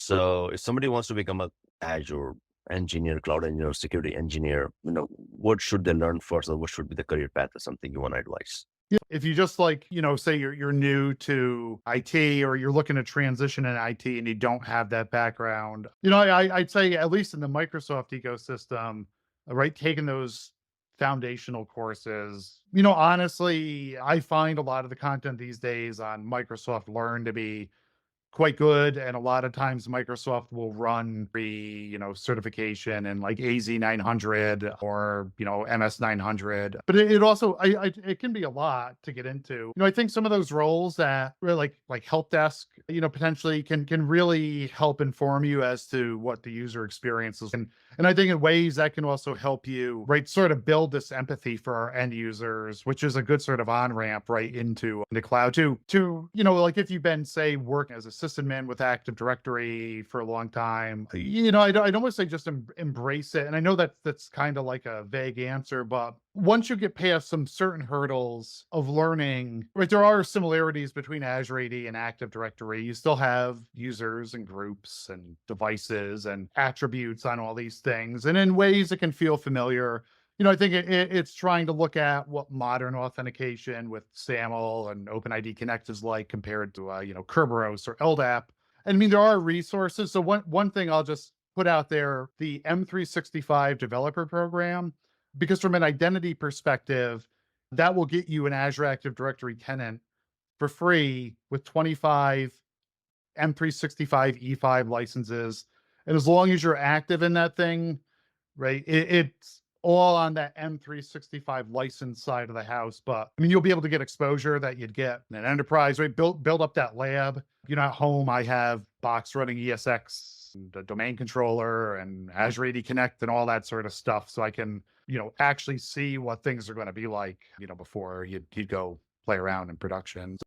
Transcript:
So if somebody wants to become a Azure engineer, cloud engineer, security engineer, what should they learn first, or what should be the career path, or something you want to advise? Yeah, if you just like, say you're new to IT or you're looking to transition in IT and you don't have that background, I'd say at least in the Microsoft ecosystem, right, taking those foundational courses. Honestly, I find a lot of the content these days on Microsoft Learn to be quite good, and a lot of times Microsoft will run free, certification and like AZ 900 or, MS 900. But it also it can be a lot to get into. I think some of those roles that really like help desk, potentially can really help inform you as to what the user experience is. And I think in ways that can also help you, right, sort of build this empathy for our end users, which is a good sort of on-ramp right into the cloud to, like if you've been, say, working as a sysadmin with Active Directory for a long time, I'd almost say just embrace it. And I know that's kind of like a vague answer, but once you get past some certain hurdles of learning, right, there are similarities between Azure AD and Active Directory. You still have users and groups and devices and attributes on all these things. And in ways it can feel familiar. I think it's trying to look at what modern authentication with SAML and OpenID Connect is like compared to, Kerberos or LDAP. And I mean, there are resources. So one thing I'll just put out there, the M365 developer program, because from an identity perspective, that will get you an Azure Active Directory tenant for free with 25 M365 E5 licenses. And as long as you're active in that thing, right, it's all on that M365 license side of the house. But I mean, you'll be able to get exposure that you'd get in an enterprise, right? Build up that lab. At home, I have Box running ESX, and the domain controller, and Azure AD Connect, and all that sort of stuff. So I can, actually see what things are going to be like, before you'd go play around in production.